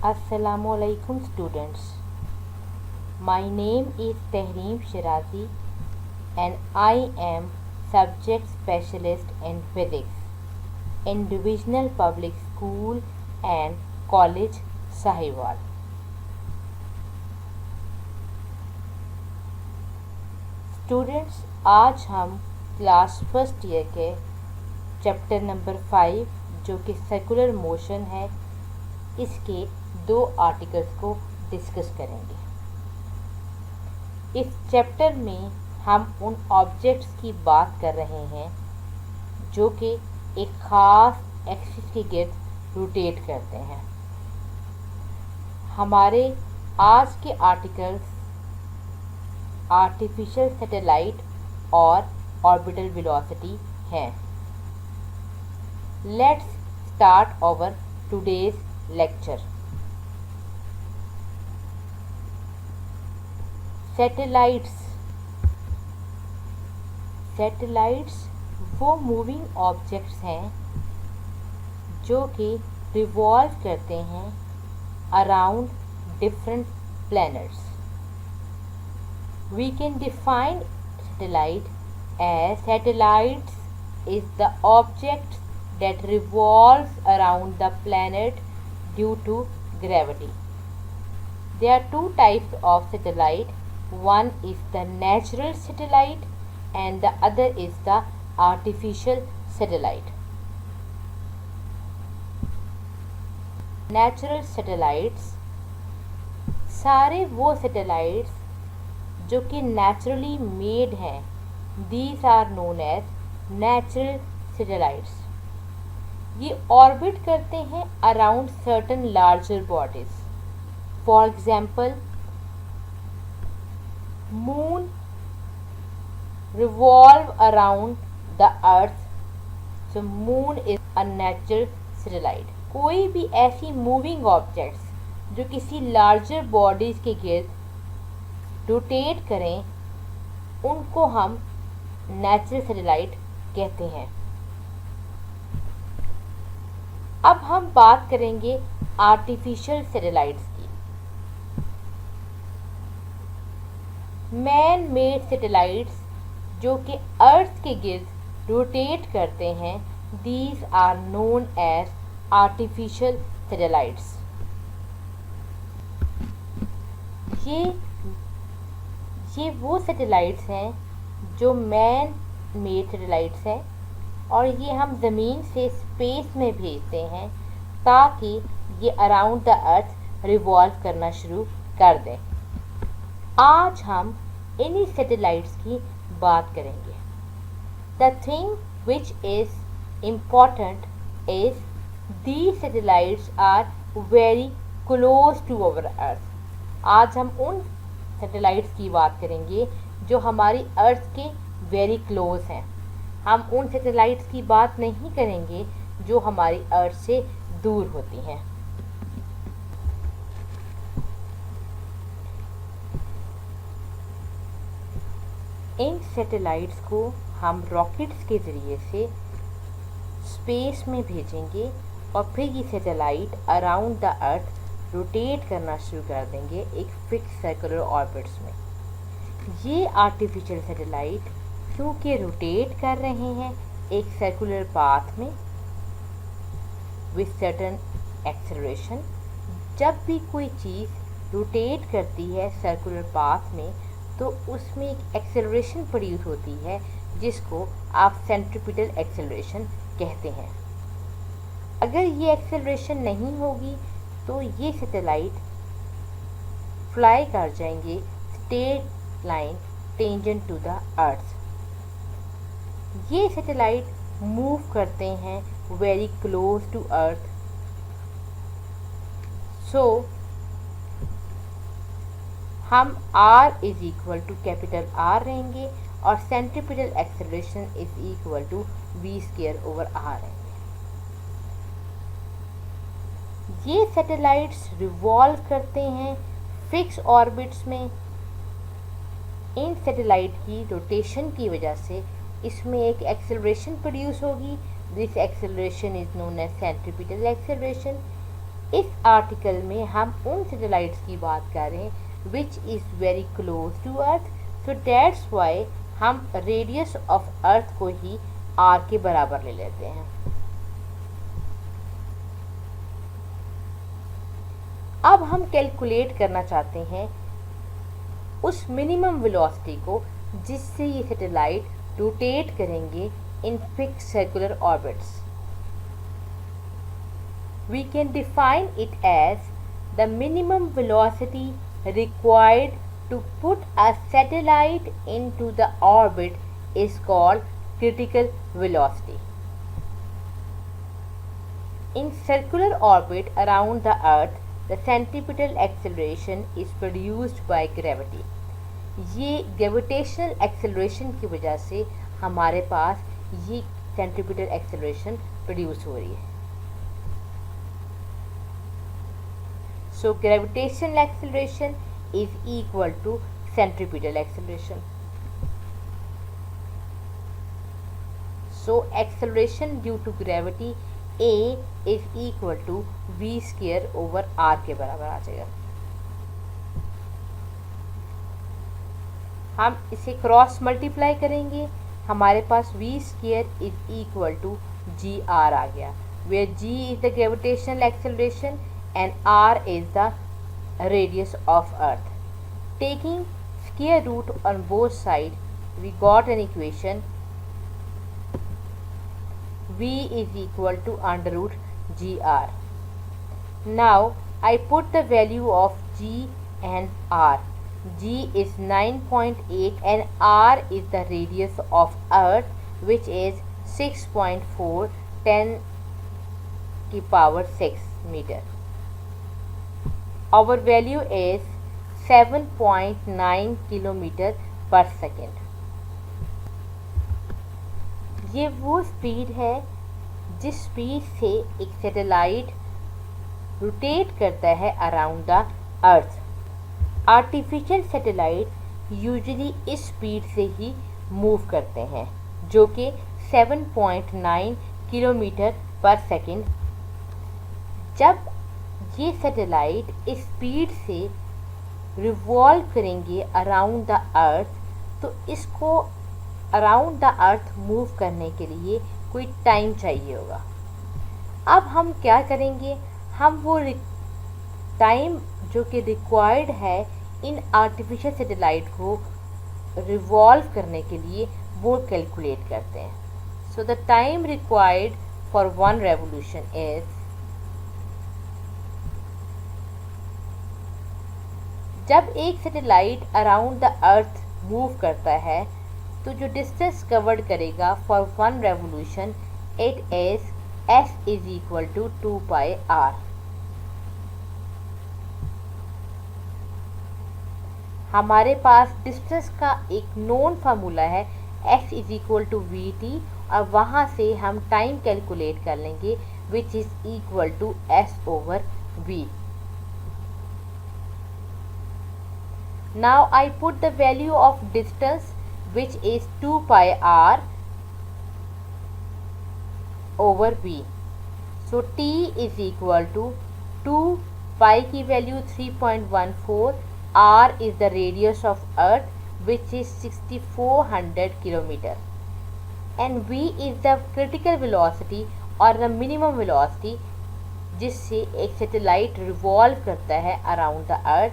Assalamualaikum students. My name is Tehreem Shirazi and I am subject specialist in physics in Divisional Public School and College Sahiwal. Students, आज हम class first year के chapter number 5 जो कि circular motion है, इसके 2 articles को discuss करेंगे। इस चैप्टर में हम उन ऑब्जेक्ट्स की बात कर रहे हैं जो कि एक ख़ास एक्सिस के गिर्द रोटेट करते हैं। हमारे आज के आर्टिकल्स आर्टिफिशियल सैटेलाइट और ऑर्बिटल वेलोसिटी हैं। Let's start our today's lecture. Satellites वो मूविंग ऑब्जेक्ट्स हैं जो कि रिवॉल्व करते हैं around different planets. We can define satellite as satellites is the object that revolves around the planet due to gravity. There are 2 types of satellite. One is the natural satellite and the other is the artificial satellite. Natural satellites सारे वो satellites जो कि naturally made हैं, these are known as natural satellites. ये orbit करते हैं around certain larger bodies. For example, moon revolve around the earth, so moon is a natural satellite. कोई भी ऐसी मूविंग ऑब्जेक्ट्स जो किसी लार्जर बॉडीज के गिर्द रोटेट करें, उनको हम नेचुरल सैटेलाइट कहते हैं। अब हम बात करेंगे आर्टिफिशियल सैटेलाइट्स की। मैन मेड सैटेलाइट्स जो कि अर्थ के गिर्द रोटेट करते हैं, these are known as artificial satellites. ये वो सैटेलाइट्स हैं जो मैन मेड सैटेलाइट्स हैं और ये हम ज़मीन से स्पेस में भेजते हैं ताकि ये अराउंड द अर्थ रिवॉल्व करना शुरू कर दें। आज हम इन्हीं सैटेलाइट्स की बात करेंगे। The thing which is important is these satellites are very close to our earth. आज हम उन सैटेलाइट्स की बात करेंगे जो हमारी अर्थ के वेरी क्लोज हैं। हम उन सैटेलाइट्स की बात नहीं करेंगे जो हमारी अर्थ से दूर होती हैं। इन सैटेलाइट्स को हम रॉकेट्स के ज़रिए से स्पेस में भेजेंगे और फिर ये satellite around the earth rotate करना शुरू कर देंगे एक फिक्स सर्कुलर ऑर्बिट्स में। ये आर्टिफिशियल सैटेलाइट क्योंकि रोटेट कर रहे हैं एक सर्कुलर पाथ में विद सर्टेन एक्सेलरेशन। जब भी कोई चीज़ रोटेट करती है सर्कुलर पाथ में तो उसमें एक एक्सेलरेशन प्रोड्यूस होती है जिसको आप सेंट्रीपिटल एक्सेलरेशन कहते हैं। अगर ये एक्सेलरेशन नहीं होगी तो ये सैटेलाइट फ्लाई कर जाएंगे straight line tangent to the earth. ये सैटेलाइट मूव करते हैं very close to earth. So हम R is equal to capital R रहेंगे और centripetal acceleration is equal to v²/r है। ये सैटेलाइट्स रिवॉल्व करते हैं फिक्स ऑर्बिट्स में। इन सैटेलाइट की रोटेशन की वजह से इसमें एक एक्सेलरेशन प्रोड्यूस होगी। This acceleration is known as centripetal acceleration. इस आर्टिकल में हम उन सैटेलाइट्स की बात कर रहे हैं which is very close to earth, so that's why हम रेडियस ऑफ अर्थ को ही आर के बराबर ले लेते हैं। अब हम कैलकुलेट करना चाहते हैं उस मिनिमम वेलोसिटी को जिससे ये सैटेलाइट रोटेट करेंगे in fixed circular orbits. We can define it as the minimum velocity required to put a satellite into the orbit is called critical velocity. In circular orbit around the earth, the centripetal acceleration is produced by gravity. ये gravitational acceleration की वजह से हमारे पास ये centripetal acceleration produce हो रही है। So gravitational acceleration is equal to centripetal acceleration. So acceleration due to gravity A is equal to v square over r के बराबर आ जाएगा। हम इसे क्रॉस मल्टीप्लाई करेंगे, हमारे पास v square is equal to g r आ गया, where g is the gravitational acceleration and r is the radius of earth. Taking square root on both sides, we got an equation v is equal to under root gr. Now I put the value of g and r. G is 9.8 and r is the radius of earth, which is 6.4 10 की power 6 meter. Our value is 7.9 kilometre per second. ये वो speed है जिस speed से एक satellite rotate करता है around the earth. Artificial satellite usually इस स्पीड से ही मूव करते हैं, जो कि 7.9 किलोमीटर पर सेकेंड। जब ये सैटेलाइट इस स्पीड से रिवॉल्व करेंगे अराउंड द अर्थ, तो इसको अराउंड द अर्थ मूव करने के लिए कोई टाइम चाहिए होगा। अब हम क्या करेंगे, हम वो टाइम जो कि रिक्वायर्ड है इन आर्टिफिशियल सैटेलाइट को रिवॉल्व करने के लिए वो कैलकुलेट करते हैं। So the time required for one revolution is, जब एक satellite around the earth move करता है तो जो डिस्टेंस कवर्ड करेगा for one revolution it is s is equal to 2 pi r। हमारे पास डिस्टेंस का एक नोन फार्मूला है s is equal to v t, और वहाँ से हम टाइम कैलकुलेट कर लेंगे which is equal to s over v। Now I put the value of distance which is 2 pi r over v. So t is equal to 2 pi की value 3.14, r is the radius of earth which is 6400 kilometer, and v is the critical velocity or the minimum velocity जिससे एक satellite revolve करता है around the अर्थ,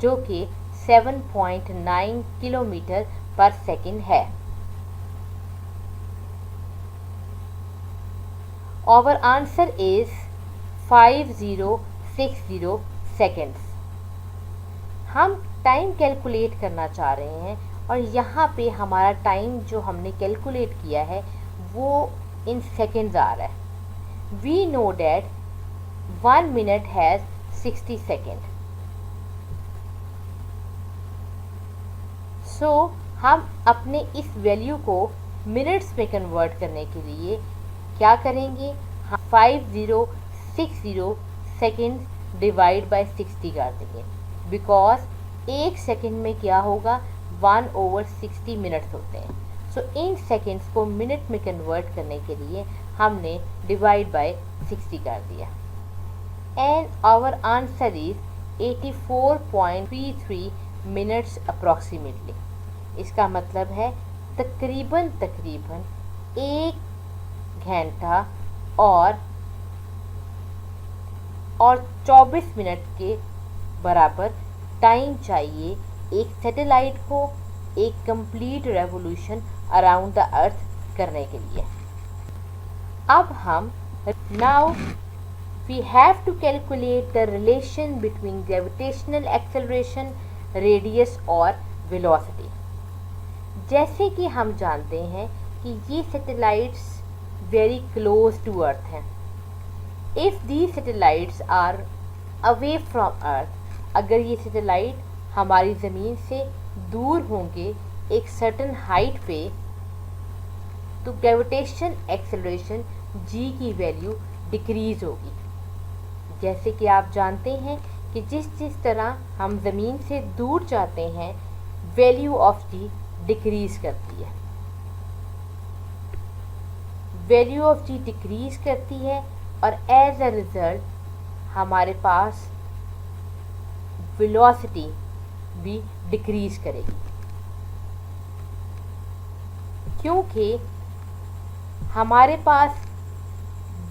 जो कि 7.9 kilometre per second है। Our answer is 5060 seconds। हम time calculate करना चाह रहे हैं और यहाँ पे हमारा टाइम जो हमने कैलकुलेट किया है वो इन सेकेंड्स आ रहा है। We know that 1 minute has 60 seconds। सो हम अपने इस वैल्यू को मिनट्स में कन्वर्ट करने के लिए क्या करेंगे, 5060 सेकेंड डिवाइड बाय 60 कर देंगे, बिकॉज एक सेकेंड में क्या होगा 1/60 मिनट्स होते हैं। सो इन सेकेंड्स को मिनट में कन्वर्ट करने के लिए हमने डिवाइड बाय 60 कर दिया। and our answer is 84.33 minutes approximately. इसका मतलब है तकरीबन 1 घंटा और 24 मिनट के बराबर टाइम चाहिए एक सैटेलाइट को एक कंप्लीट रेवोल्यूशन अराउंड द अर्थ करने के लिए। अब हम now we have to calculate the relation between gravitational acceleration, radius और velocity। जैसे कि हम जानते हैं कि ये satellites very close to earth हैं। If these satellites are away from earth, अगर ये सैटेलाइट हमारी ज़मीन से दूर होंगे एक सर्टन हाइट पे, तो ग्रेविटेशन एक्सेलरेशन g की वैल्यू डिक्रीज़ होगी। जैसे कि आप जानते हैं कि जिस तरह हम ज़मीन से दूर जाते हैं वैल्यू ऑफ g डिक्रीज़ करती है, वैल्यू ऑफ g डिक्रीज़ करती है और एज अ रिज़ल्ट हमारे पास वेलोसिटी भी डिक्रीज़ करेगी, क्योंकि हमारे पास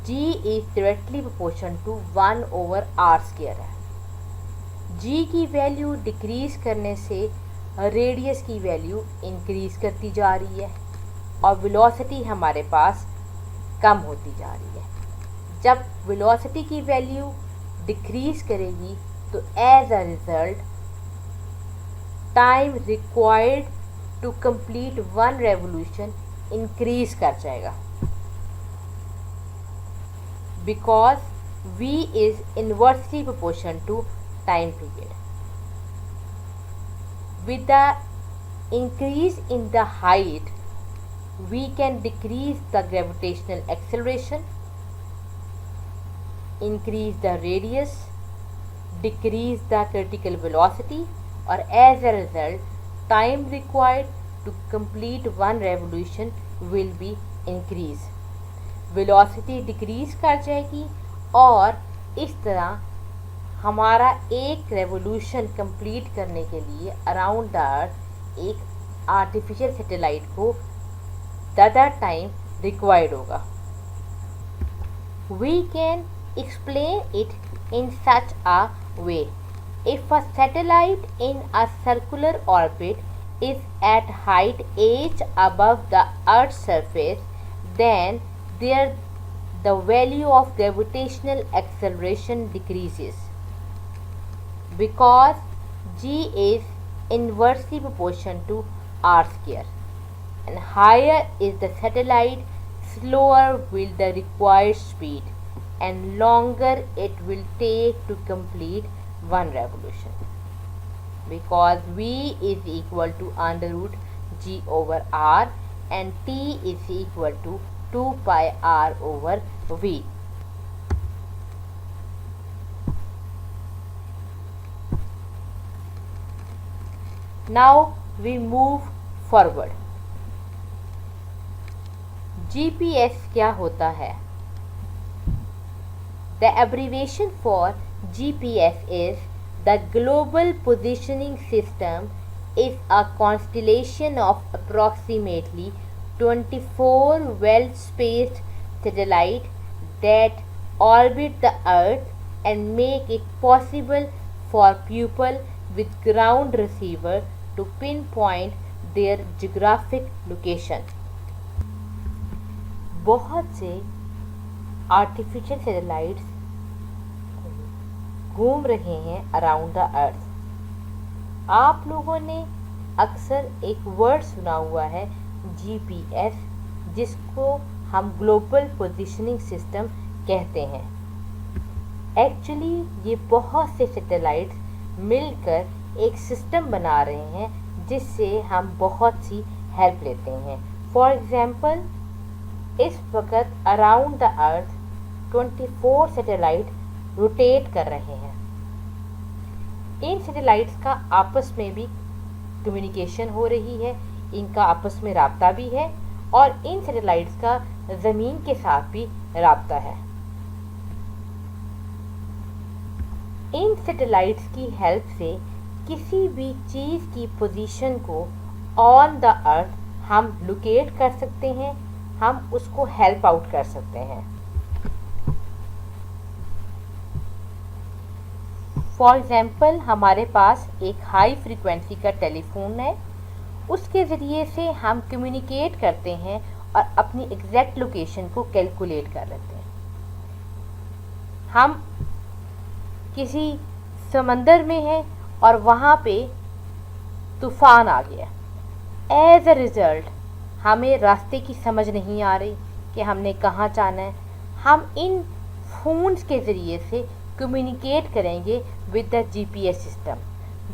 g is directly proportion to 1/r² है। g की वैल्यू डिक्रीज़ करने से रेडियस की वैल्यू इंक्रीज़ करती जा रही है और वेलोसिटी हमारे पास कम होती जा रही है। जब वेलोसिटी की वैल्यू डिक्रीज़ करेगी तो as a result time required to complete one revolution increase कर जाएगा, because v is inversely proportion to time period. With the increase in the height, we can decrease the gravitational acceleration, increase the radius, decrease the critical velocity, or as a result, time required to complete one revolution will be increased. Velocity decrease कर जाएगी और इस तरह हमारा एक revolution complete करने के लिए अराउंड द अर्थ एक आर्टिफिशियल सैटेलाइट को ज़्यादा टाइम रिक्वायर्ड होगा। We can explain it in such a way, if a satellite in a circular orbit is at height h above the earth's surface, then there the value of gravitational acceleration decreases because g is inversely proportion to r², and higher is the satellite, slower will the required speed and longer it will take to complete one revolution, because v is equal to √g/r and t is equal to 2πr/v. Now we move forward. GPS क्या होता है? The abbreviation for GPS is the Global Positioning System, is a constellation of approximately 24 well-spaced satellites that orbit the Earth and make it possible for people with ground receiver to pinpoint their geographic location. बहुत से artificial satellites घूम रहे हैं around the अर्थ। आप लोगों ने अक्सर एक वर्ड सुना हुआ है GPS, जिसको हम ग्लोबल पोजीशनिंग सिस्टम कहते हैं। एक्चुअली ये बहुत से सैटेलाइट्स मिलकर एक सिस्टम बना रहे हैं जिससे हम बहुत सी हेल्प लेते हैं। फॉर एग्ज़ाम्पल, इस वक्त around the earth 24 satellite rotate कर रहे हैं। इन सैटेलाइट्स का आपस में भी कम्युनिकेशन हो रही है, इनका आपस में राब्ता भी है और इन सैटेलाइट्स का ज़मीन के साथ भी राब्ता है। इन सैटेलाइट्स की हेल्प से किसी भी चीज़ की पोजीशन को ऑन द अर्थ हम लोकेट कर सकते हैं, हम उसको हेल्प आउट कर सकते हैं। फॉर एग्ज़ाम्पल, हमारे पास एक हाई फ्रीक्वेंसी का टेलीफोन है, उसके ज़रिए से हम कम्युनिकेट करते हैं और अपनी एग्जैक्ट लोकेशन को कैलकुलेट कर लेते हैं। हम किसी समंदर में हैं और वहाँ पे तूफ़ान आ गया, एज अ रिज़ल्ट हमें रास्ते की समझ नहीं आ रही कि हमने कहाँ जाना है। हम इन फ़ोन्स के ज़रिए से कम्युनिकेट करेंगे विद द जीपीएस सिस्टम।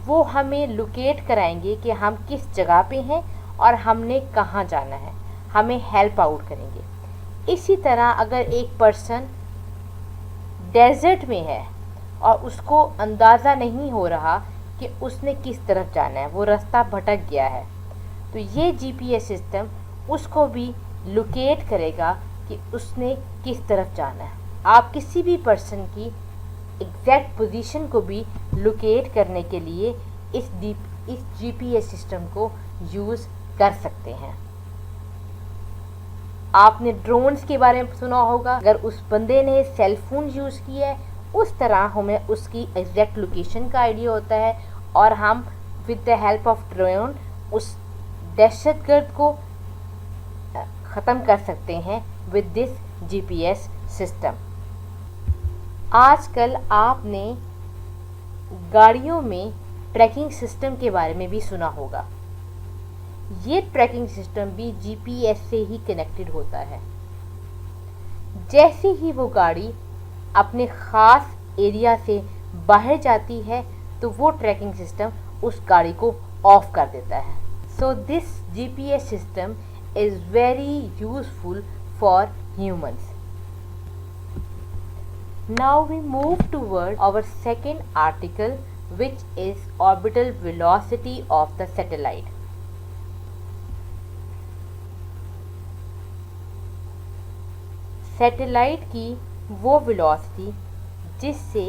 वो हमें लोकेट कराएंगे कि हम किस जगह पे हैं और हमने कहाँ जाना है, हमें हेल्प आउट करेंगे। इसी तरह अगर एक पर्सन डेजर्ट में है और उसको अंदाज़ा नहीं हो रहा कि उसने किस तरफ जाना है, वो रास्ता भटक गया है, तो ये जीपीएस सिस्टम उसको भी लोकेट करेगा कि उसने किस तरफ जाना है। आप किसी भी पर्सन की एग्जैक्ट पोजीशन को भी लोकेट करने के लिए इस जीपीएस सिस्टम को यूज़ कर सकते हैं। आपने ड्रोन्स के बारे में सुना होगा, अगर उस बंदे ने सेल फोन यूज़ किया है उस तरह हमें उसकी एग्जैक्ट लोकेशन का आइडिया होता है और हम with the help of drone उस दहशतगर्द को ख़त्म कर सकते हैं विद दिस जीपीएस सिस्टम। आजकल आपने गाड़ियों में ट्रैकिंग सिस्टम के बारे में भी सुना होगा। ये ट्रैकिंग सिस्टम भी जीपीएस से ही कनेक्टेड होता है। जैसे ही वो गाड़ी अपने ख़ास एरिया से बाहर जाती है तो वो ट्रैकिंग सिस्टम उस गाड़ी को ऑफ कर देता है। So this GPS system is very useful for humans. Now we move toward our second article, which is orbital velocity of the satellite. Satellite की वो वेलोसिटी जिससे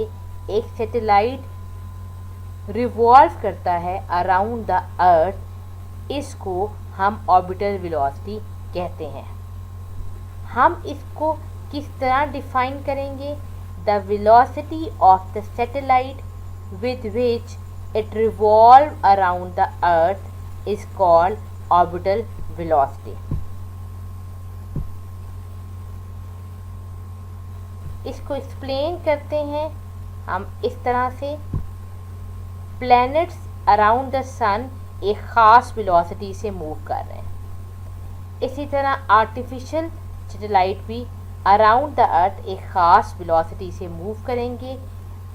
एक सैटेलाइट रिवॉल्व करता है अराउंड द अर्थ, इसको हम ऑर्बिटल वेलोसिटी कहते हैं। हम इसको किस तरह डिफाइन करेंगे? The velocity of the satellite with which it revolves around the earth is called orbital velocity. इसको एक्सप्लेन करते हैं हम इस तरह से। प्लैनेट्स अराउंड द सन एक ख़ास वेलोसिटी से मूव कर रहे हैं। इसी तरह आर्टिफिशियल सैटेलाइट भी अराउंड द अर्थ एक ख़ास वेलोसिटी से मूव करेंगे,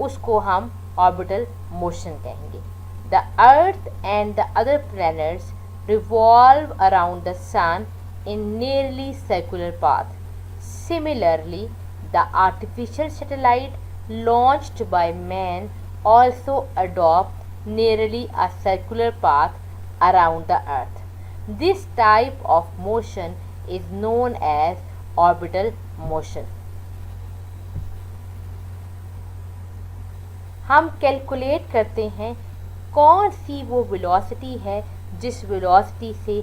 उसको हम ऑर्बिटल मोशन कहेंगे। The earth and the other planets revolve around the sun in nearly circular path. Similarly, the artificial satellite launched by man also adopt nearly a circular path around the earth. This type of motion is known as orbital motion. हम calculate करते हैं कौन सी वो velocity है जिस velocity से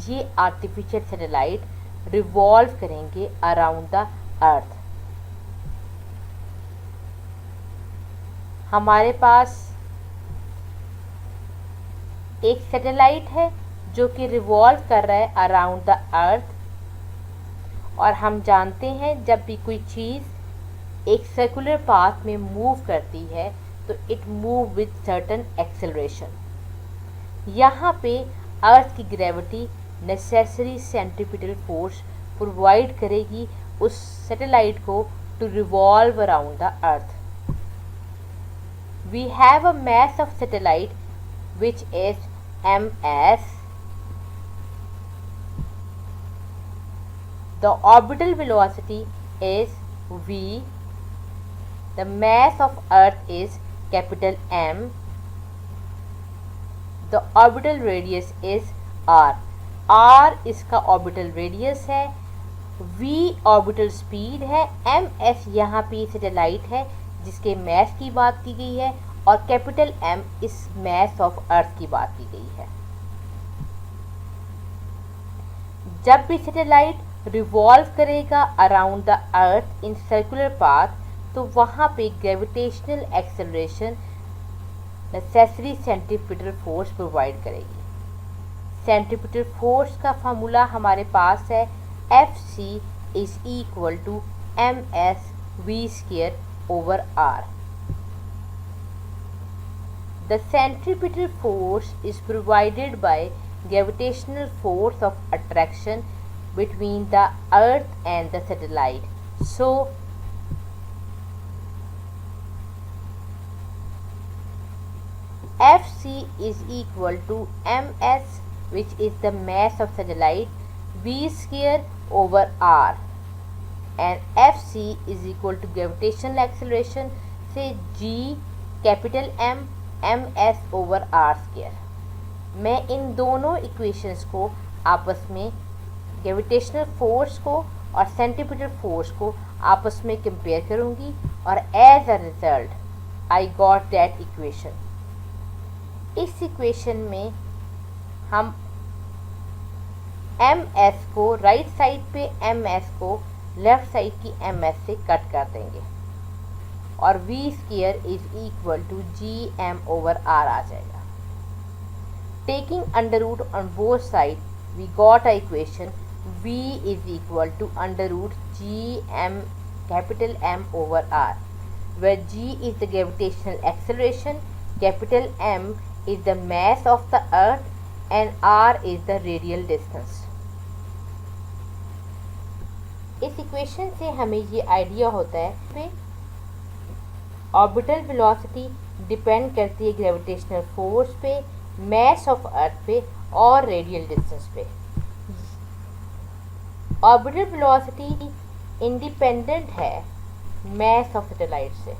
ये artificial satellite revolve करेंगे अराउंड द अर्थ। हमारे पास एक सैटेलाइट है जो कि रिवॉल्व कर रहा है अराउंड द अर्थ, और हम जानते हैं जब भी कोई चीज़ एक सर्कुलर पाथ में मूव करती है तो it move with certain acceleration. यहाँ पे अर्थ की gravity necessary centripetal force provide करेगी उस सैटेलाइट को to revolve around the earth. We have a mass of satellite which is ms. The orbital velocity is v. The mass of earth is capital M. The orbital radius is r. r इसका orbital radius है, v orbital speed है, ms यहाँ पे satellite है जिसके mess की बात की गई है, और capital M is mass of earth की बात की गई है। जब भी सैटेलाइट रिवॉल्व करेगा around the earth in circular path, तो वहाँ पे gravitational acceleration necessary centripetal force provide करेगी। सेंट्रीपिटल फोर्स का फार्मूला हमारे पास है Fc is equal to msv²/r। The centripetal force is provided by gravitational force of attraction between the earth and the satellite. So Fc is equal to ms, which is the mass of satellite, v²/r, and Fc is equal to gravitational acceleration से g capital M ms/r²। मैं इन दोनों equations को आपस में, gravitational force को और centripetal force को आपस में कंपेयर करूंगी, और as a result I got that equation. इस इक्वेशन में हम ms को राइट साइड पे ms को लेफ्ट साइड की ms से कट कर देंगे, और v² is equal to gm/r आ जाएगा। Taking under root on both side, we got a equation v is equal to under root gm capital M/r, where g is the gravitational acceleration, capital M is the mass of the earth, and r is the radial distance। इस equation से हमें ये idea होता है orbital velocity depend करती है gravitational force पे, mass of earth पे और रेडियल डिस्टेंस पे। ऑर्बिटल वेलोसिटी इंडिपेंडेंट है मैस ऑफ सैटेलाइट से।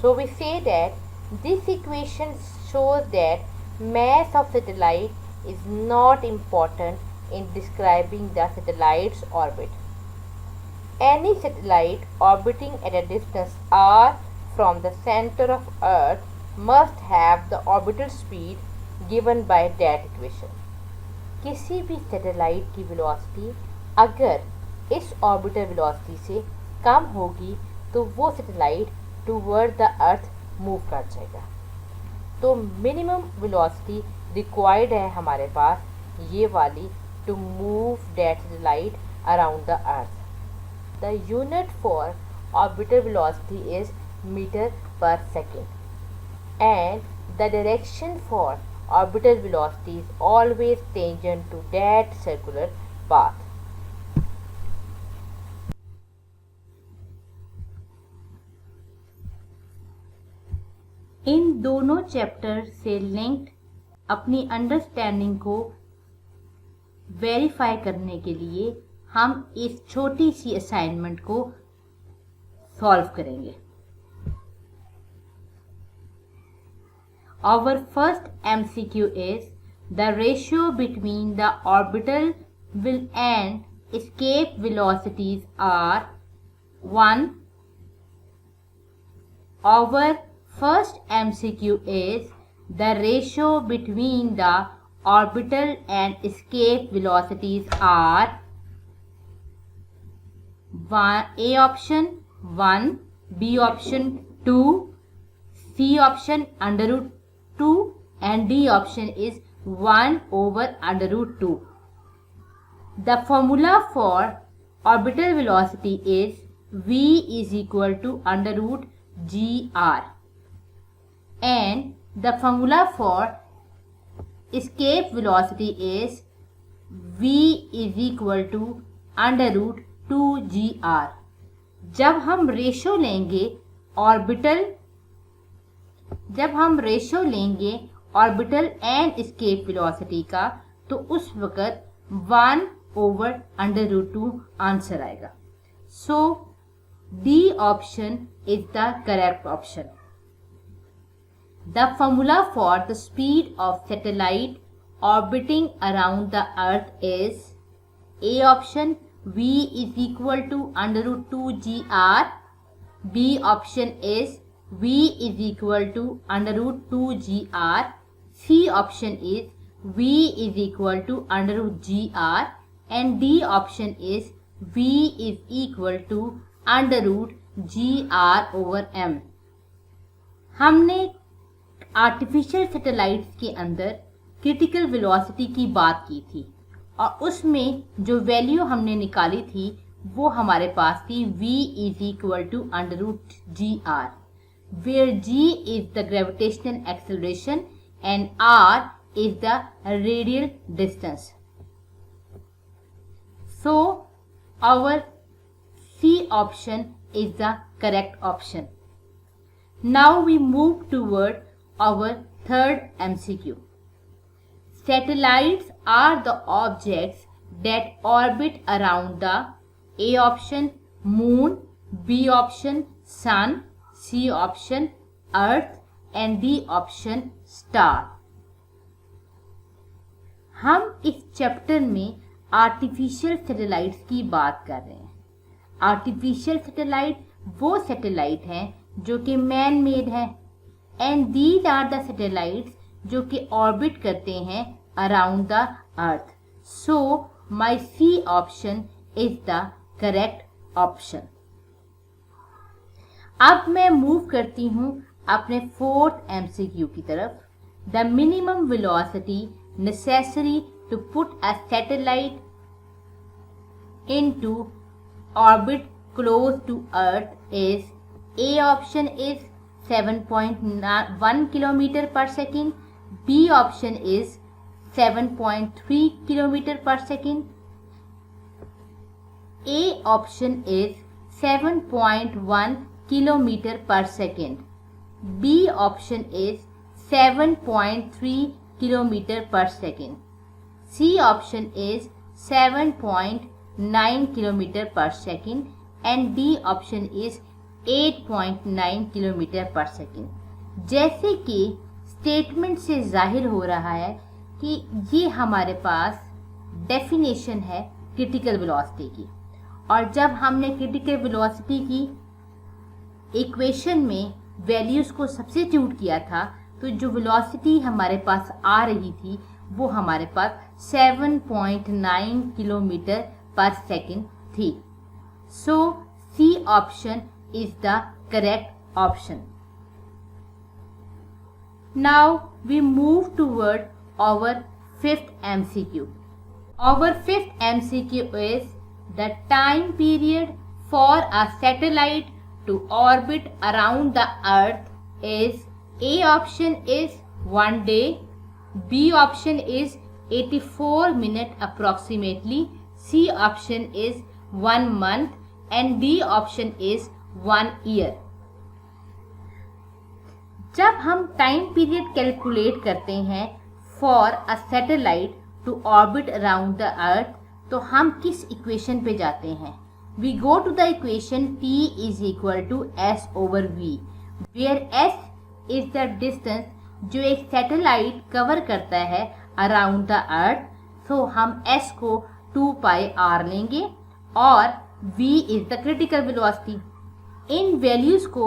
So we say that this equation shows that mass of satellite is not important in describing the satellite's orbit. Any satellite orbiting at a distance r from the center of Earth must have the orbital speed given by that equation. किसी भी satellite की velocity अगर इस orbital velocity से कम होगी तो वो satellite toward the earth move कर जाएगा। तो मिनिमम वेलोसिटी रिक्वायर्ड है हमारे पास ये वाली to move that satellite around the earth. The unit for orbital velocity is metre per second, and the direction for orbital velocity is always tangent to that circular path. इन दोनों chapter से linked अपनी understanding को verify करने के लिए हम इस छोटी सी असाइनमेंट को सॉल्व करेंगे। Our first MCQ is the ratio between the orbital and escape velocities are 1. Our first MCQ is the ratio between the orbital and escape velocities are 1. A option 1, B option 2, C option under root 2, and D option is 1 over under root 2. The formula for orbital velocity is V is equal to under root GR, and the formula for escape velocity is V is equal to under root 2GR। जब हम ratio लेंगे orbital and escape velocity का, तो उस वक्त 1 over under root 2 answer आएगा। So D option is the correct option. The formula for the speed of satellite orbiting around the earth is A option V is equal to under root 2GR, B option is V is equal to under root 2GR. C option is V is equal to under root GR. And D option is V is equal to under root GR over M. हमने artificial satellites के अंदर critical velocity की बात की थी और उसमें जो वैल्यू हमने निकाली थी वो हमारे पास थी v is equal to under root gr, where g is the gravitational acceleration and r is the radial distance. So our C option is the correct option. Now we move toward our third MCQ. Satellites are the objects that orbit around the A option moon, B option sun, C option earth and D option star. हम इस chapter में artificial satellites की बात कर रहे हैं। Artificial satellite वो satellite हैं जो कि मैन मेड है and these are the satellites जो कि ऑर्बिट करते हैं around the earth. So my C option is the correct option. अब मैं मूव करती हूं अपने फोर्थ एमसीक्यू की तरफ. The minimum velocity necessary to put a satellite into orbit close to Earth is A option is 7.1 km per second, B option is 7.3 km per second, A option is 7.1 km per second, B option is 7.3 km per second, C option is 7.9 km per second and D option is 8.9 km per second. जैसे कि statement से जाहिर हो रहा है कि ये हमारे पास डेफिनेशन है क्रिटिकल वेलोसिटी की, और जब हमने क्रिटिकल वेलोसिटी की इक्वेशन में वैल्यूज़ को सब्स्टिट्यूट किया था तो जो वेलोसिटी हमारे पास आ रही थी वो हमारे पास 7.9 किलोमीटर पर सेकेंड थी. So C option is the correct option. Now we move toward our fifth MCQ. Our fifth MCQ is the time period for a satellite to orbit around the earth is A option is 1 day, B option is 84 minutes approximately, C option is 1 month and D option is 1 year. जब हम time period calculate करते हैं for a satellite to orbit around the earth तो हम किस equation पे जाते हैं? We go to the equation T is equal to S over V, where S is the distance जो एक सैटेलाइट कवर करता है अराउंड द अर्थ. सो हम s को 2 पाई r लेंगे और v is the critical velocity. इन values को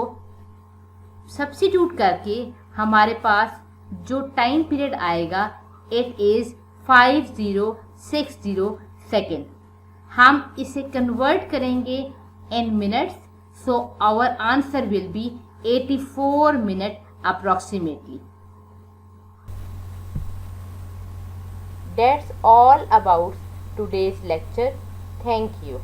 सब्स्टिट्यूट करके हमारे पास जो टाइम पीरियड आएगा इट इज़ 5060 सेकेंड. हम इसे कन्वर्ट करेंगे in minutes. So our answer will be 84 minutes approximately. That's all about today's lecture. Thank you.